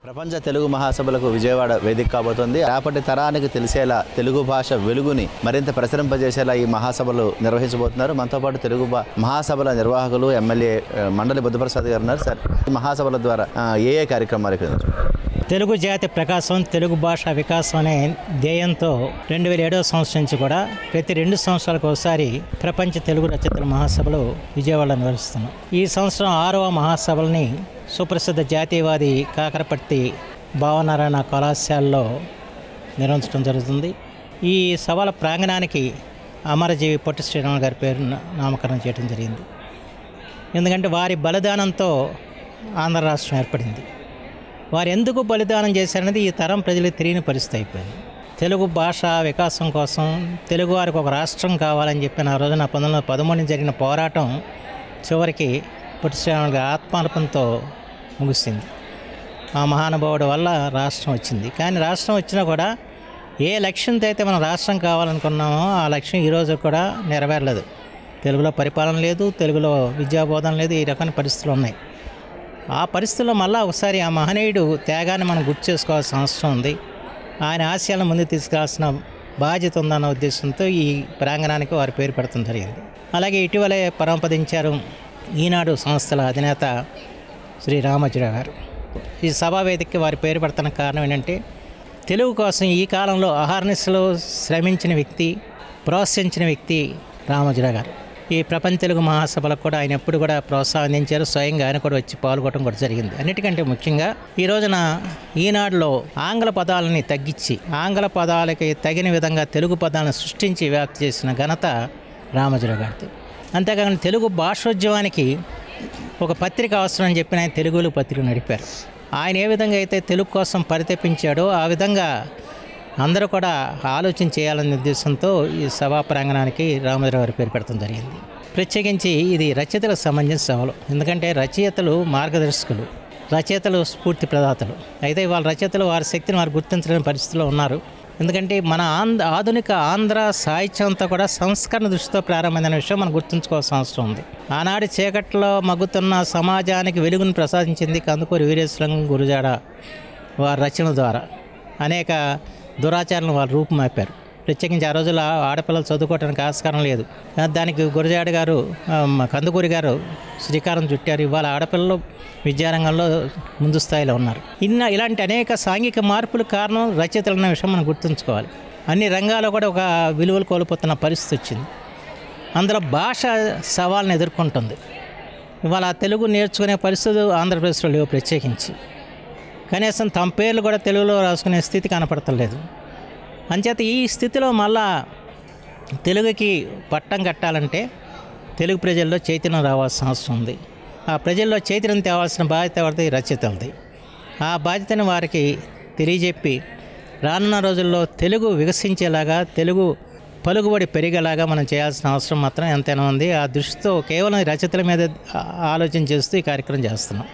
ప్రపంచ తెలుగు మహాసభలకు విజయవాడ వేదిక కాబోతోంది. రేపటి తరానికి తెలిసేలా తెలుగు భాష వెలుగుని మరింత ప్రసరింపజేసేలా ఈ మహాసభలు నిర్వహించబోతున్నారు. మనతో పాటు తెలుగు మహాసభల నిర్వాహకులు ఎమ్మెల్యే మండలి బుద్ధప్రసాద్ గారు ఉన్నారు. సార్, ఈ మహాసభల ద్వారా ఏ కార్యక్రమాలు తెలుగు జాతి ప్రకాశం, తెలుగు భాష వికాసం అనే ధ్యేయంతో 2007 సంవత్సరం నుంచి కూడా ప్రతి 2 సంవత్సరాలకు ఒకసారి ప్రపంచ తెలుగు రచయితల మహాసభలు విజయవాడలో నిర్వహిస్తున్నాం. ఈ సంవత్సరం 6వ మహాసభల్ని సుప్రసిద్ధ జాతీయవాది కాకరపర్తి భావనారాయణ కళాశాలలో నిర్వహించడం జరుగుతుంది. ఈ సభల ప్రాంగణానికి అమరజీవి పొట్టి శ్రీరాములు గారి పేరు నామకరణం చేయడం జరిగింది. ఎందుకంటే వారి బలిదానంతో ఆంధ్ర రాష్ట్రం ఏర్పడింది. వారు ఎందుకు బలిదానం చేశారనేది ఈ తరం ప్రజలకు తెలియని పరిస్థితి అయిపోయింది. తెలుగు భాష వికాసం కోసం తెలుగు వారికి ఒక రాష్ట్రం కావాలని చెప్పిన ఆ రోజున 1913 జరిగిన పోరాటం చివరికి పొట్టి శ్రీరాములు గారి ఆత్మార్పణతో ముగిసింది. ఆ మహానుభావుడి వల్ల రాష్ట్రం వచ్చింది. కానీ రాష్ట్రం వచ్చినా కూడా ఏ లక్ష్యంతో అయితే మనం రాష్ట్రం కావాలనుకున్నామో ఆ లక్ష్యం ఈరోజు కూడా నెరవేరలేదు. తెలుగులో పరిపాలన లేదు, తెలుగులో విద్యాబోధన లేదు, ఈ రకమైన పరిస్థితులు ఉన్నాయి. ఆ పరిస్థితుల్లో మళ్ళీ ఒకసారి ఆ మహనీయుడు త్యాగాన్ని మనం గుర్తు చేసుకోవాల్సిన అవసరం ఉంది. ఆయన ఆశయాలను ముందుకు తీసుకురావాల్సిన బాధ్యత ఉందన్న ఉద్దేశంతో ఈ ప్రాంగణానికి వారి పేరు పెడతాం జరిగింది. అలాగే ఇటీవలే పరమపదించారు ఈనాడు సంస్థల అధినేత శ్రీ రామోజీరావు గారు. ఈ సభా వేదికకి వారి పేరు పెడుతున్న కారణం ఏంటంటే తెలుగు కోసం ఈ కాలంలో అహర్నిశలో శ్రమించిన వ్యక్తి, ప్రోత్సహించిన వ్యక్తి రామోజీరావు గారు. ఈ ప్రపంచ తెలుగు మహాసభలకు కూడా ఆయన ఎప్పుడు కూడా ప్రోత్సాహించారు. స్వయంగా ఆయన కూడా వచ్చి పాల్గొనడం కూడా జరిగింది. అన్నిటికంటే ముఖ్యంగా ఈ రోజున ఈనాడులో ఆంగ్ల పదాలని తగ్గించి ఆంగ్ల పదాలకి తగిన విధంగా తెలుగు పదాలను సృష్టించి వ్యాప్తి చేసిన ఘనత రామోజీరావు గారిది. అంతేకాకుండా తెలుగు భాషోద్యమానికి ఒక పత్రిక అవసరం అని చెప్పి ఆయన తెలుగులో పత్రిక నడిపారు. ఆయన ఏ విధంగా అయితే తెలుగు కోసం పరితపించాడో ఆ విధంగా అందరూ కూడా ఆలోచన చేయాలనే ఉద్దేశంతో ఈ సభా ప్రాంగణానికి రామోజీరావు గారి పేరు పెడతాం జరిగింది. ప్రత్యేకించి ఇది రచయితలకు సంబంధించిన సభలు. ఎందుకంటే రచయితలు మార్గదర్శకులు, రచయితలు స్ఫూర్తి ప్రదాతలు. అయితే వాళ్ళ రచయితలు వారి శక్తిని వారు గుర్తించలేని పరిస్థితిలో ఉన్నారు. ఎందుకంటే మన ఆధునిక ఆంధ్ర సాహిత్యం అంతా కూడా సంస్కరణ దృష్టితో ప్రారంభమైన విషయం మనం గుర్తుంచుకోవాల్సిన అవసరం ఉంది. ఆనాటి చీకట్లో మగ్గుతున్న సమాజానికి వెలుగును ప్రసాదించింది కందుకూరి వీరేశలింగం గురజాడ వారి రచన ద్వారా. అనేక దురాచారాలను వాళ్ళు రూపుమాపారు. ప్రత్యేకించి ఆ రోజుల్లో ఆడపిల్లలు చదువుకోవడానికి ఆస్కారం లేదు. దానికి గురజాడ గారు, కందుకూరి గారు శ్రీకారం చుట్టారు. ఇవాళ ఆడపిల్లలు విద్యారంగంలో ముందు స్థాయిలో ఉన్నారు. ఇలాంటి అనేక సాంఘిక మార్పులకు కారణం రచయితలు అన్న విషయం మనం గుర్తుంచుకోవాలి. అన్ని రంగాల్లో కూడా ఒక విలువలు కోల్పోతున్న పరిస్థితి వచ్చింది. అందులో భాష సవాళ్ళను ఎదుర్కొంటుంది. ఇవాళ తెలుగు నేర్చుకునే పరిస్థితులు ఆంధ్రప్రదేశ్లో లేవు. ప్రత్యేకించి కనీసం తమ పేర్లు కూడా తెలుగులో రాసుకునే స్థితి కనపడతలేదు. అంచేత ఈ స్థితిలో మళ్ళా తెలుగుకి పట్టం కట్టాలంటే తెలుగు ప్రజల్లో చైతన్యం రావాల్సిన అవసరం ఉంది. ఆ ప్రజల్లో చైతన్యం తేవాల్సిన బాధ్యత ఎవరిది? రచయితలది. ఆ బాధ్యతను వారికి తెలియజెప్పి రానున్న రోజుల్లో తెలుగు వికసించేలాగా, తెలుగు పలుకుబడి పెరిగేలాగా మనం చేయాల్సిన అవసరం మాత్రం ఎంతైనా ఉంది. ఆ దృష్టితో కేవలం రచయితల మీద ఆలోచన చేస్తూ ఈ కార్యక్రమం చేస్తున్నాం.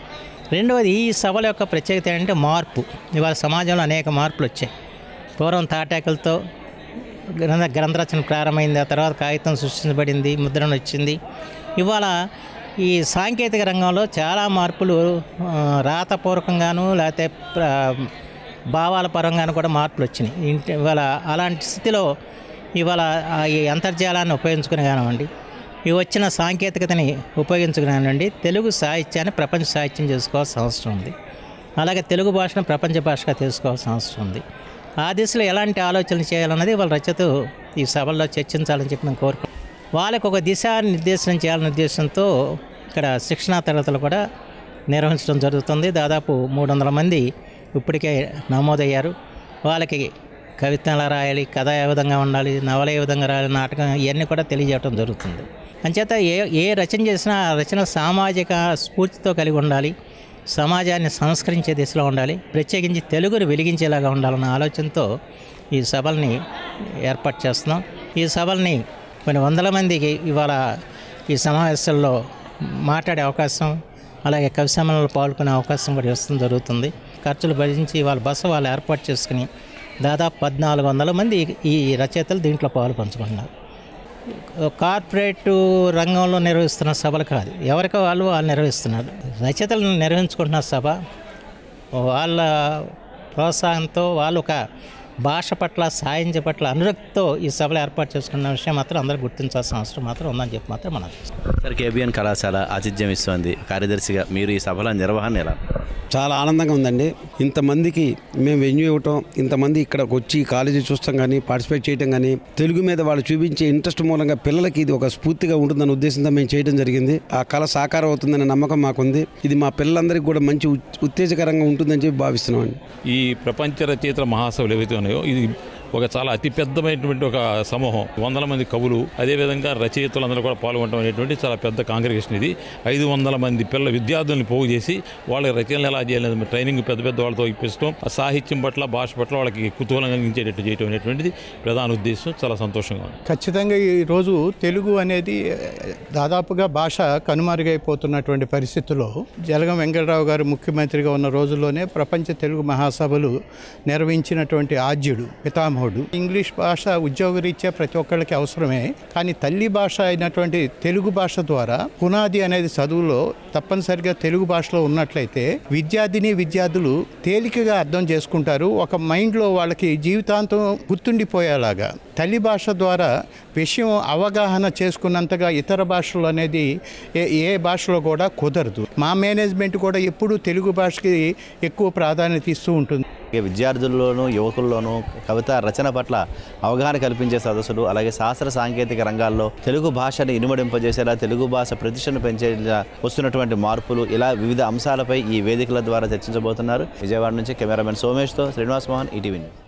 రెండవది, ఈ సభల యొక్క ప్రత్యేకత ఏంటంటే మార్పు. ఇవాళ సమాజంలో అనేక మార్పులు వచ్చాయి. పూర్వం తాటాకులతో గ్రంథరచన ప్రారంభమైంది. ఆ తర్వాత కాగితం సృష్టించబడింది, ముద్రణ వచ్చింది. ఇవాళ ఈ సాంకేతిక రంగంలో చాలా మార్పులు రాతపూర్వకంగాను లేకపోతే భావాల పరంగాను కూడా మార్పులు వచ్చినాయి. ఇవాళ అలాంటి స్థితిలో ఇవాళ ఈ అంతర్జాలాన్ని ఉపయోగించుకుని కానివ్వండి, ఈ వచ్చిన సాంకేతికతని ఉపయోగించుకున్నానండి తెలుగు సాహిత్యాన్ని ప్రపంచ సాహిత్యం చేసుకోవాల్సిన అవసరం ఉంది. అలాగే తెలుగు భాషను ప్రపంచ భాషగా తెలుసుకోవాల్సిన అవసరం ఉంది. ఆ దిశలో ఎలాంటి ఆలోచనలు చేయాలన్నది వాళ్ళ రచయితలు ఈ సభల్లో చర్చించాలని చెప్పి మేము కోరుకుంటాం. వాళ్ళకు ఒక దిశానిర్దేశనం చేయాలనే ఉద్దేశంతో ఇక్కడ శిక్షణా తరగతులు కూడా నిర్వహించడం జరుగుతుంది. దాదాపు 300 మంది ఇప్పటికే నమోదయ్యారు. వాళ్ళకి కవిత్వం ఎలా రాయాలి, కథ ఏ విధంగా ఉండాలి, నవల ఏ విధంగా రాయాలి, నాటకం ఇవన్నీ కూడా తెలియజేయడం జరుగుతుంది. అంచేత ఏ రచన చేసినా ఆ రచన సామాజిక స్ఫూర్తితో కలిగి ఉండాలి, సమాజాన్ని సంస్కరించే దిశలో ఉండాలి, ప్రత్యేకించి తెలుగుని వెలిగించేలాగా ఉండాలన్న ఆలోచనతో ఈ సభల్ని ఏర్పాటు చేస్తున్నాం. ఈ సభల్ని కొన్ని వందల మందికి ఇవాళ ఈ సమావేశాల్లో మాట్లాడే అవకాశం, అలాగే కవి సమ్మేళనలో పాల్గొనే అవకాశం కూడా ఇవ్వడం జరుగుతుంది. ఖర్చులు భరించి వాళ్ళ బస వాళ్ళు ఏర్పాటు చేసుకుని దాదాపు 1400 మంది ఈ రచయితలు దీంట్లో పాలు పంచుకుంటున్నారు. కార్పొరేట్ రంగంలో నిర్వహిస్తున్న సభలు కాదు, ఎవరికి వాళ్ళు నిర్వహిస్తున్నారు. రచయితలను నిర్వహించుకుంటున్న సభ వాళ్ళ ప్రోత్సాహంతో వాళ్ళు ఒక భాష పట్ల సాహిత్యం పట్ల అనురక్తితో ఈ సభలు ఏర్పాటు చేసుకున్న విషయం మాత్రం అందరూ గుర్తించాల్సిన అవసరం మాత్రం ఉందని చెప్పి మాత్రం మనం సార్, కేబిఎన్ కళాశాల ఆతిథ్యం ఇస్తోంది. కార్యదర్శిగా మీరు ఈ సభల నిర్వహణ ఎలా? చాలా ఆనందంగా ఉందండి. ఇంతమందికి మేము వెన్యూ ఇవ్వటం, ఇంతమంది ఇక్కడికి వచ్చి కాలేజీ చూస్తాం కానీ పార్టిసిపేట్ చేయడం కానీ తెలుగు మీద వాళ్ళు చూపించే ఇంట్రెస్ట్ మూలంగా పిల్లలకి ఇది ఒక స్ఫూర్తిగా ఉంటుందన్న ఉద్దేశంతో మేము చేయడం జరిగింది. ఆ కళ సాకారం అవుతుందనే నమ్మకం మాకుంది. ఇది మా పిల్లలందరికీ కూడా మంచి ఉత్తేజకరంగా ఉంటుందని చెప్పి భావిస్తున్నామండి. ఈ ప్రపంచ రచయితల మహాసభలు ఏవైతే ఉన్నాయో ఇది ఒక చాలా అతిపెద్దమైనటువంటి ఒక సమూహం, వందల మంది కవులు, అదేవిధంగా రచయితలందరూ కూడా పాల్గొనడం అనేటువంటి చాలా పెద్ద కాంగ్రిగేషన్. ఇది 500 మంది విద్యార్థులను పోగు చేసి వాళ్ళకి రచనలు ఎలా చేయాలి ట్రైనింగ్ పెద్ద వాళ్ళతో ఇప్పించడం, ఆ సాహిత్యం పట్ల భాష పట్ల వాళ్ళకి కుతూహలం కలిగించేటట్టు చేయడం అనేటువంటిది ప్రధాన ఉద్దేశం. చాలా సంతోషంగా ఉంది. ఖచ్చితంగా ఈరోజు తెలుగు అనేది దాదాపుగా భాష కనుమరుగైపోతున్నటువంటి పరిస్థితుల్లో జలగం వెంకటరావు గారు ముఖ్యమంత్రిగా ఉన్న రోజుల్లోనే ప్రపంచ తెలుగు మహాసభలు నిర్వహించినటువంటి ఆద్యుడు, పితామహుడు. ఇంగ్లీష్ భాష ఉద్యోగరీత్యా ప్రతి ఒక్కళ్ళకి అవసరమే, కానీ తల్లి భాష అయినటువంటి తెలుగు భాష ద్వారా పునాది అనేది చదువులో తప్పనిసరిగా తెలుగు భాషలో ఉన్నట్లయితే విద్యార్థులు తేలికగా అర్థం చేసుకుంటారు. ఒక మైండ్లో వాళ్ళకి జీవితాంతం గుర్తుండిపోయేలాగా తల్లి భాష ద్వారా విషయం అవగాహన చేసుకున్నంతగా ఇతర భాషలు అనేది ఏ భాషలో కూడా కుదరదు. మా మేనేజ్మెంట్ కూడా ఎప్పుడూ తెలుగు భాషకి ఎక్కువ ప్రాధాన్యత ఇస్తూ ఉంటుంది. విద్యార్థుల్లోనూ యువకుల్లోనూ కవిత రచన పట్ల అవగాహన కల్పించే సదస్సులు, అలాగే శాస్త్ర సాంకేతిక రంగాల్లో తెలుగు భాషని ఇనుమడింపజేసేలా, తెలుగు భాష ప్రతిష్టను పెంచేలా వస్తున్నటువంటి మార్పులు, ఇలా వివిధ అంశాలపై ఈ వేదికల ద్వారా చర్చించబోతున్నారు. విజయవాడ నుంచి కెమెరామెన్ సోమేష్తో శ్రీనివాస్ మోహన్, ఈటీవీ న్యూస్.